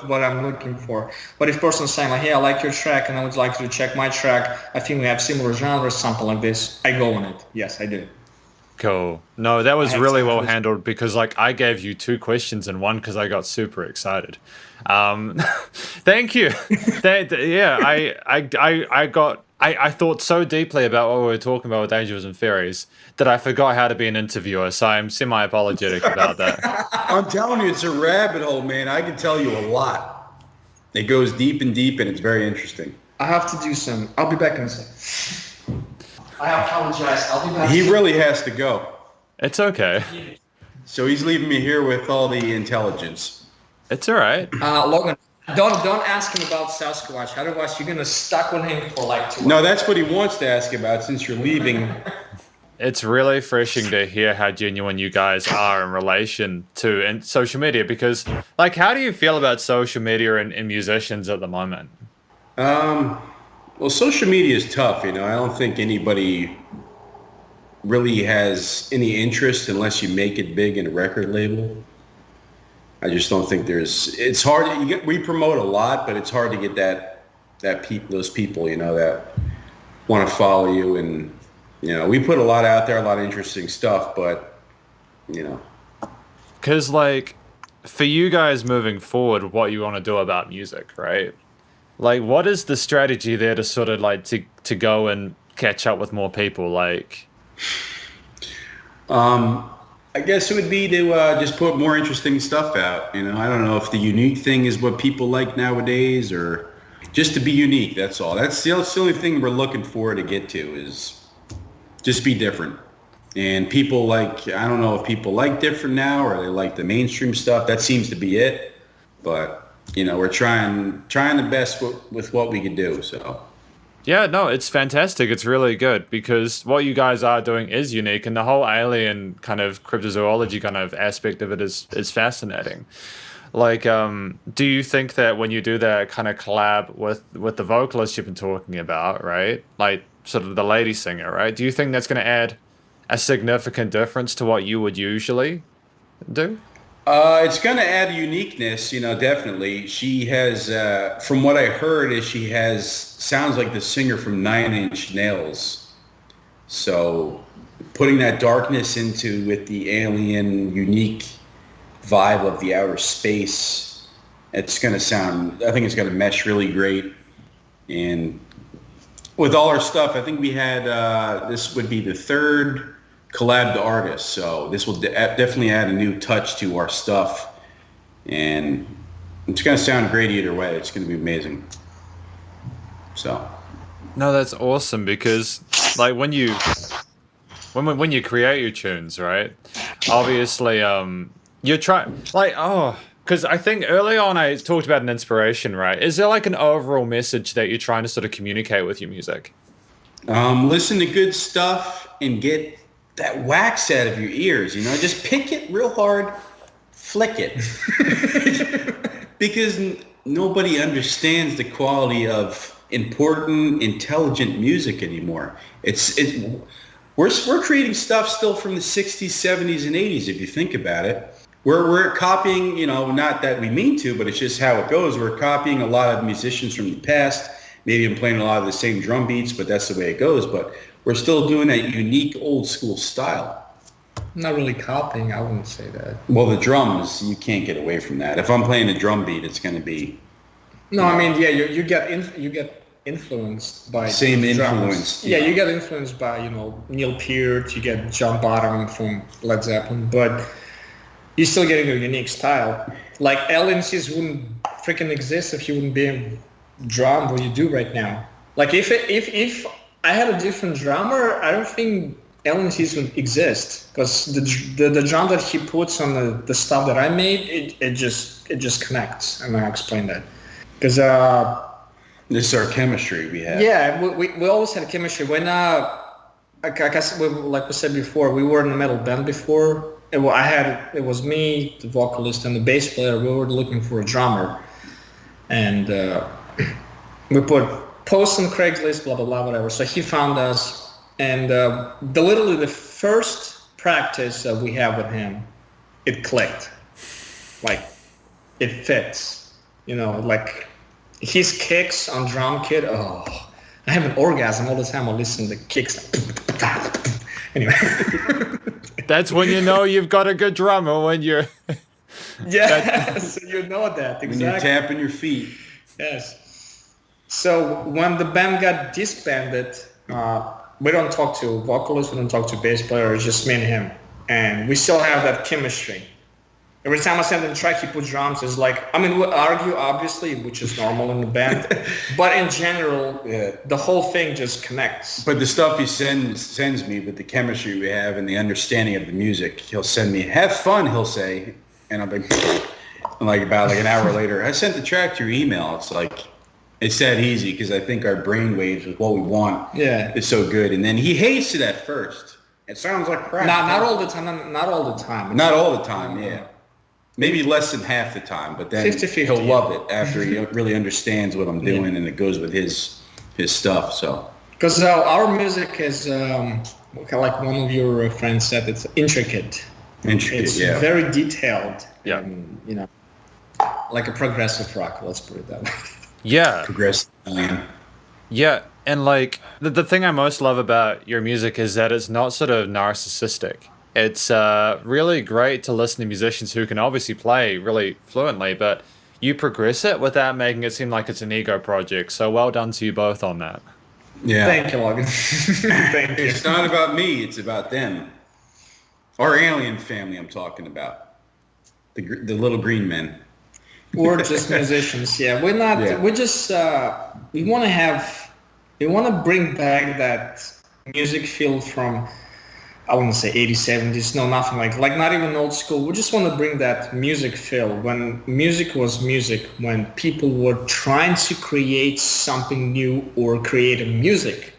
what I'm looking for. But if person's saying like, hey, I like your track and I would like you to check my track, I think we have similar genres, something like this, I go on it. Yes, I do. Cool. No, that was really well handled because like I gave you two questions in one because I got super excited. Thank you. I thought so deeply about what we were talking about with angels and fairies that I forgot how to be an interviewer. So I'm semi-apologetic about that. I'm telling you, it's a rabbit hole, man. I can tell you a lot. It goes deep and deep, and it's very interesting. I have to do some. I'll be back in a second. I apologize. I'll be back. He really has to go. It's okay. So he's leaving me here with all the intelligence. It's all right. Logan, don't ask him about Sasquatch. Otherwise, you're gonna stuck with him for like 2 hours. No, that's what he wants to ask about since you're leaving. It's really refreshing to hear how genuine you guys are in relation to and social media because, like, how do you feel about social media and musicians at the moment? Well, social media is tough, I don't think anybody really has any interest unless you make it big in a record label. I just don't think it's hard. We promote a lot, but it's hard to get those people, that want to follow you and We put a lot out there, a lot of interesting stuff, but, Because, like, for you guys moving forward, what you want to do about music, right? Like, what is the strategy there to sort of, like, to go and catch up with more people? Like, I guess it would be to just put more interesting stuff out. I don't know if the unique thing is what people like nowadays, or just to be unique. That's all. That's the only thing we're looking for to get to, is just be different. And people I don't know if people like different now, or they like the mainstream stuff. That seems to be it. But, we're trying the best with what we can do. So. yeah, no, it's fantastic. It's really good because what you guys are doing is unique, and the whole alien kind of cryptozoology kind of aspect of it is fascinating. Like, do you think that when you do that kind of collab with the vocalist you've been talking about, right? Like, sort of the lady singer, right? Do you think that's going to add a significant difference to what you would usually do? It's going to add uniqueness, definitely. She has, from what I heard, sounds like the singer from Nine Inch Nails. So putting that darkness with the alien unique vibe of the outer space, it's going to I think it's going to mesh really great. And with all our stuff, I think we had, this would be the third collab to artists, so this will definitely add a new touch to our stuff, and it's going to sound great either way. It's going to be amazing. So No, that's awesome because, like, when you create your tunes, right? Obviously, you're trying, like, because I think early on I talked about an inspiration, right? Is there like an overall message that you're trying to sort of communicate with your music? Listen to good stuff and get that wax out of your ears, just pick it real hard, flick it. Because nobody understands the quality of important, intelligent music anymore. We're creating stuff still from the 60s, 70s, and 80s, if you think about it. We're copying, not that we mean to, but it's just how it goes. We're copying a lot of musicians from the past. Maybe I'm playing a lot of the same drum beats, but that's the way it goes. But we're still doing that unique old school style. Not really copying, I wouldn't say that. Well, the drums, you can't get away from that. If I'm playing a drum beat, it's going to be... No, I mean, yeah, you get influenced by... Same drummers. influence. Yeah, you get influenced by, Neil Peart, you get John Bonham from Led Zeppelin, but you're still getting a unique style. Like, aliens wouldn't freaking exist if you wouldn't be in drum what you do right now. Like, if I had a different drummer, I don't think Alien Seas would exist, because the drum that he puts on the stuff that I made, it just connects, and I'll explain that. Because this is our chemistry we have. Yeah, we always had chemistry. When like we said before, we were in a metal band before. It was me, the vocalist, and the bass player. We were looking for a drummer, and we put posts on Craigslist, blah blah blah, whatever. So he found us, and literally the first practice that we had with him, it clicked, like it fits, like his kicks on drum kit. Oh, I have an orgasm all the time. I listen to the kicks. Anyway, that's when you know you've got a good drummer, when you're. Yeah, so you know that exactly. When you're tapping your feet. Yes. So when the band got disbanded, we don't talk to vocalists, we don't talk to bass player, it's just me and him. And we still have that chemistry. Every time I send him a track, he puts drums. It's like, I mean, we'll argue, obviously, which is normal in the band. But in general, the whole thing just connects. But the stuff he sends me with the chemistry we have and the understanding of the music, he'll send me, have fun, he'll say. And I'm like, about an hour later, I sent the track to your email. It's like, it's that easy, because I think our brain waves with what we want is so good. And then he hates it at first. It sounds like crap. Not all the time. Not all the time. Not all the time, yeah. Maybe less than half the time, but then 50-50, he'll love it after he really understands what I'm doing, and it goes with his stuff. So because our music is like one of your friends said, it's intricate. It's very detailed. Yeah. And, like a progressive rock. Let's put it that way. Yeah. Progressive. Yeah. And like the thing I most love about your music is that it's not sort of narcissistic. It's really great to listen to musicians who can obviously play really fluently, but you progress it without making it seem like it's an ego project. So well done to you both on that. Yeah. Thank you, Logan. Thank you. It's not about me. It's about them. Our alien family I'm talking about. The little green men. We're just musicians. Yeah, we're not. Yeah. We just we want to have. We want to bring back that music feel from. I wouldn't say 80s, 70s. No, nothing like not even old school. We just want to bring that music feel when music was music. When people were trying to create something new or create a music.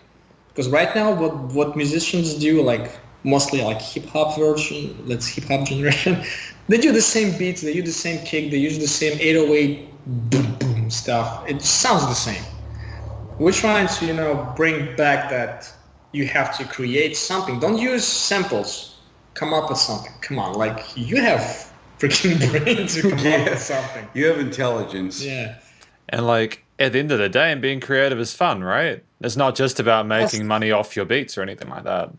Because right now, what musicians do, like mostly like hip hop version, that's hip hop generation. They do the same beats, they use the same kick, they use the same 808 boom boom stuff. It sounds the same. We're trying to, bring back that you have to create something. Don't use samples. Come up with something. Come on, like you have freaking brain to come up with something. You have intelligence. Yeah. And like at the end of the day, being creative is fun, right? It's not just about making money off your beats or anything like that.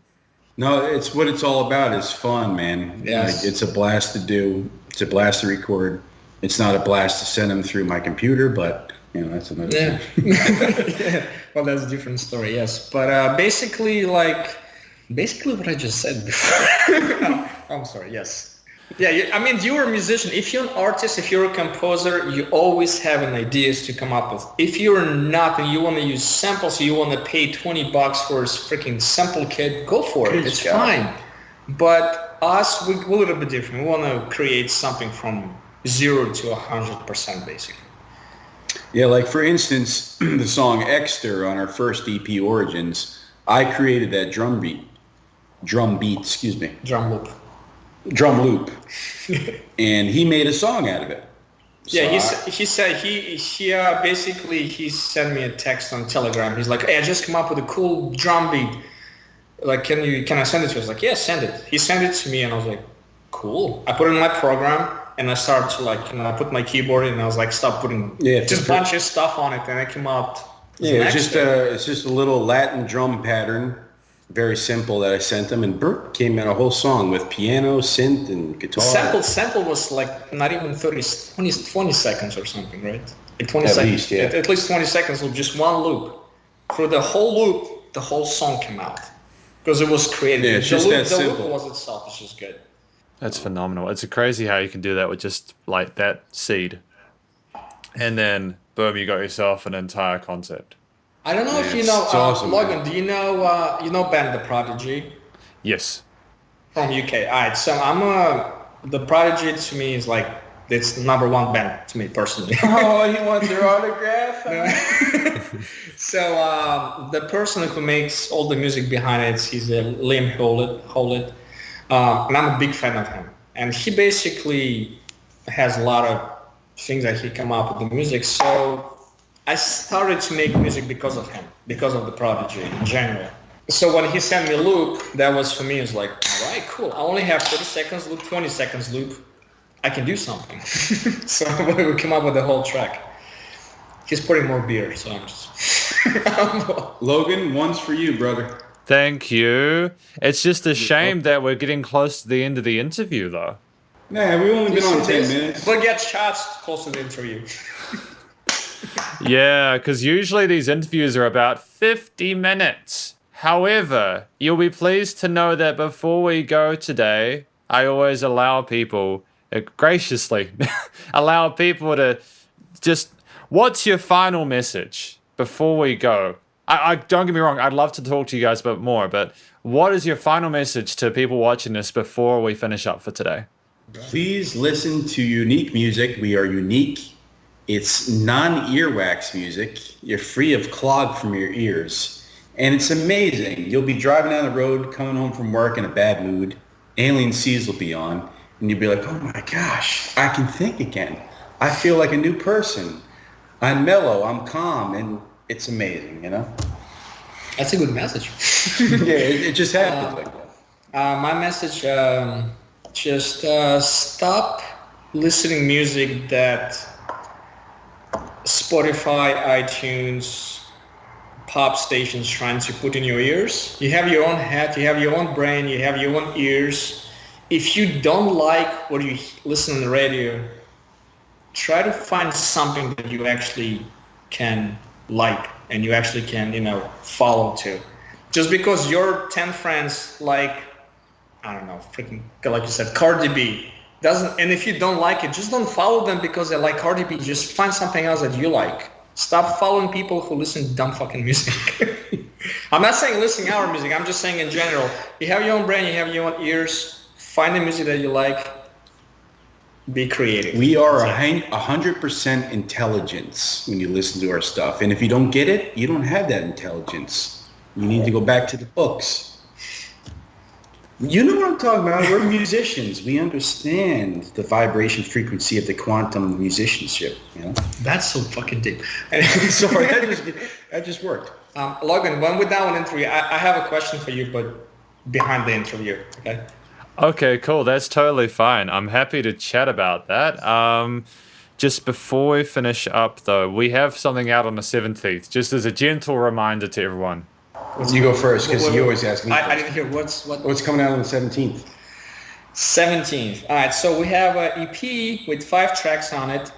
No, it's what it's all about is fun, man. Yes. Like, it's a blast to do. It's a blast to record. It's not a blast to send them through my computer, but that's another thing. Yeah. Well, that's a different story, yes. But basically what I just said before. I'm sorry, yes. Yeah, you're a musician. If you're an artist, if you're a composer, you always have an ideas to come up with. If you're not and you want to use samples, you want to pay $20 for a freaking sample kit, go for it. It's fine. But us, we're a little bit different. We want to create something from 0 to 100%, basically. Yeah, like for instance, the song Exter on our first EP Origins, I created that drum loop, and he made a song out of it. Yeah, he said he basically he sent me a text on Telegram. He's like, "Hey, I just come up with a cool drum beat. Like, can I send it to you?" I was like, "Yeah, send it." He sent it to me, and I was like, "Cool." I put it in my program, and I started to I put my keyboard in, and I was like, "Stop putting just a bunch of stuff on it," and it came out. Yeah, it's just a little Latin drum pattern. Very simple that I sent them, and came out a whole song with piano, synth, and guitar. Sample was like not even 20 seconds or something, right? Like 20 at seconds. Least, yeah. At least 20 seconds of just one loop. For the whole loop, the whole song came out. Because it was created. Yeah, it's just that simple. The loop was itself, it's just good. That's phenomenal. It's crazy how you can do that with just like that seed. And then, boom, you got yourself an entire concept. I don't know if you know, awesome, Logan, man. do you know band The Prodigy? Yes. From UK. Alright, so The Prodigy to me is like, it's the number one band to me personally. Oh, he wants their autograph? So the person who makes all the music behind it, he's Liam Howlett. And I'm a big fan of him. And he basically has a lot of things that he come up with the music. So I started to make music because of him, because of The Prodigy in general. So when he sent me a loop, that was for me, it's like, all right, cool. I only have 30 seconds loop, 20 seconds loop. I can do something. So we came up with the whole track. He's putting more beer, so I'm just... Logan, one's for you, brother. Thank you. It's just a shame that we're getting close to the end of the interview, though. Nah, we've only been on 10 minutes. We'll get shots close to the interview. Yeah, because usually these interviews are about 50 minutes. However, you'll be pleased to know that before we go today, I always allow people, graciously, allow people to just, what's your final message before we go? I don't get me wrong, I'd love to talk to you guys about more, but what is your final message to people watching this before we finish up for today? Please listen to unique music. We are unique. It's non-earwax music. You're free of clog from your ears. And it's amazing. You'll be driving down the road, coming home from work in a bad mood. Alien Seas will be on. And you'll be like, oh my gosh, I can think again. I feel like a new person. I'm mellow. I'm calm. And it's amazing, That's a good message. Yeah, it just happens like that. My message, just stop listening music that Spotify, iTunes, pop stations trying to put in your ears. You have your own head, you have your own brain, you have your own ears. If you don't like what you listen on the radio, try to find something that you actually can like and you actually can, follow to. Just because your 10 friends like, I don't know, freaking, like you said, Cardi B, and if you don't like it, just don't follow them because they like Cardi B. Just find something else that you like. Stop following people who listen to dumb fucking music. I'm not saying listen to our music. I'm just saying in general. You have your own brain. You have your own ears. Find the music that you like. Be creative. We are 100% intelligence when you listen to our stuff. And if you don't get it, you don't have that intelligence. You need to go back to the books. You know what I'm talking about. We're musicians. We understand the vibration frequency of the quantum musicianship. That's so fucking deep. Sorry, that just worked. Logan, when we're done with interview, I have a question for you, but behind the interview, okay? Okay, cool. That's totally fine. I'm happy to chat about that. Just before we finish up, though, we have something out on the 17th, just as a gentle reminder to everyone. You go first, because you always ask me. I didn't hear what's coming out on the 17th. 17th. All right, so we have an EP with 5 tracks on it.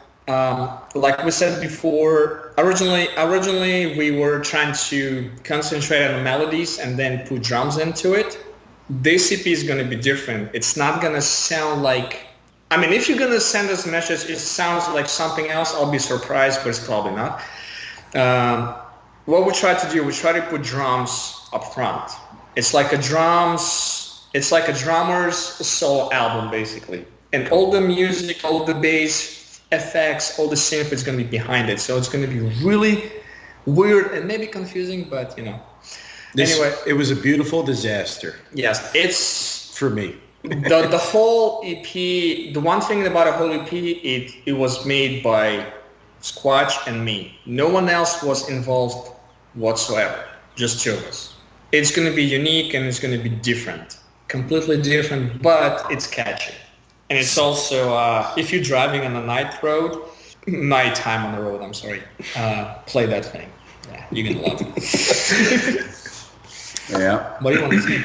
Like we said before, originally we were trying to concentrate on the melodies and then put drums into it. This EP is going to be different. It's not going to sound like, if you're going to send us a message, it sounds like something else, I'll be surprised, but it's probably not. What we try to do, we try to put drums up front. It's like a drummer's solo album, basically. And all the music, all the bass, effects, all the synth is going to be behind it. So it's going to be really weird and maybe confusing, but Anyway, it was a beautiful disaster. Yes, it's for me. the whole EP. The one thing about a whole EP, it was made by Squatch and me. No one else was involved whatsoever. Just 2 of us. It's going to be unique and it's going to be different, completely different, but it's catchy. And it's also if you're driving on a nighttime on the road. I'm sorry. Play that thing. Yeah, you're gonna love it. Yeah. What do you want to see?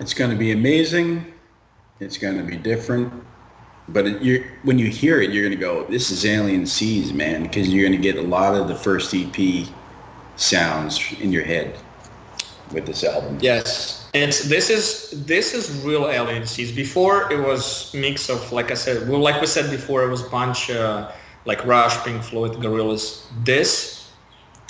It's going to be amazing. It's going to be different. But when you hear it, you're going to go, this is Alien Seas, man, because you're going to get a lot of the first EP sounds in your head with this album. Yes. And this is real Alien Seas. Before, it was mix of, like we said before, it was a bunch like Rush, Pink Floyd, Gorillaz. This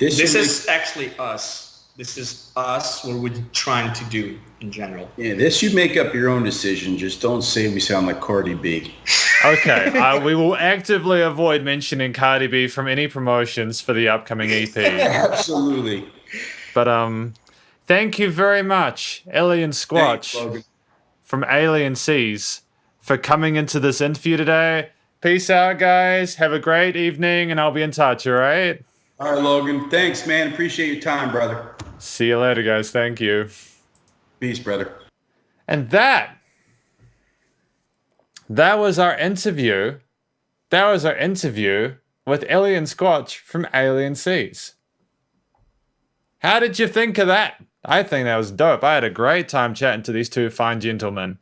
is actually us. This is us, what we're trying to do in general. Yeah, this you make up your own decision. Just don't say we sound like Cardi B. Okay, we will actively avoid mentioning Cardi B from any promotions for the upcoming EP. Absolutely. But thank you very much, Illy and Squatch from Alien Seas, for coming into this interview today. Peace out, guys. Have a great evening, and I'll be in touch, all right? All right, Logan. Thanks, man. Appreciate your time, brother. See you later, guys. Thank you. Peace, brother. And that was our interview. That was our interview with Illy and Squatch from Alien Seas. How did you think of that? I think that was dope. I had a great time chatting to these 2 fine gentlemen.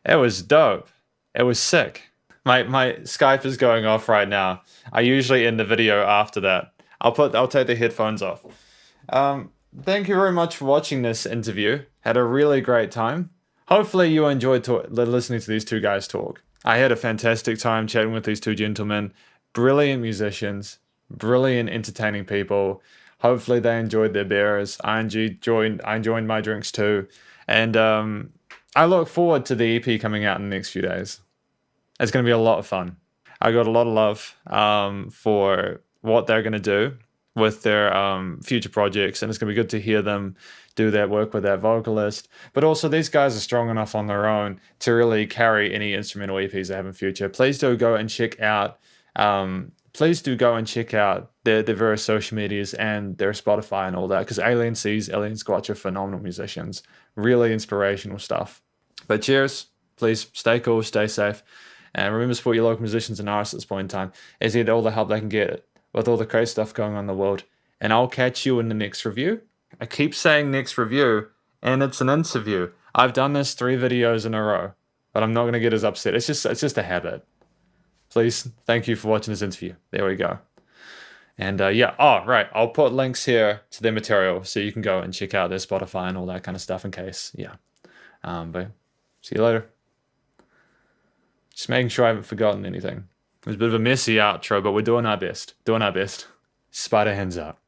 It was dope. It was sick. My Skype is going off right now. I usually end the video after that. I'll take the headphones off. Thank you very much for watching this interview. Had a really great time. Hopefully you enjoyed listening to these 2 guys talk. I had a fantastic time chatting with these 2 gentlemen. Brilliant musicians. Brilliant entertaining people. Hopefully they enjoyed their beers. I enjoyed my drinks too. And I look forward to the EP coming out in the next few days. It's going to be a lot of fun. I got a lot of love for what they're going to do with their future projects, and it's going to be good to hear them do that work with that vocalist. But also, these guys are strong enough on their own to really carry any instrumental EPs they have in future. Please do go and check out their various social medias and their Spotify and all that, because Alien Seas, Illy and Squatch are phenomenal musicians. Really inspirational stuff. But cheers. Please stay cool, stay safe. And remember to support your local musicians and artists at this point in time, as they get all the help they can get with all the crazy stuff going on in the world and I'll catch you in the next review. I keep saying next review, and it's an interview. I've done this 3 videos in a row, but I'm not going to get as upset. It's just a habit. Please, thank you for watching this interview. There we go. And yeah, oh, right. I'll put links here to their material so you can go and check out their Spotify and all that kind of stuff in case. Yeah. But see you later. Just making sure I haven't forgotten anything. It was a bit of a messy outro, but we're doing our best. Doing our best. Spider hands up.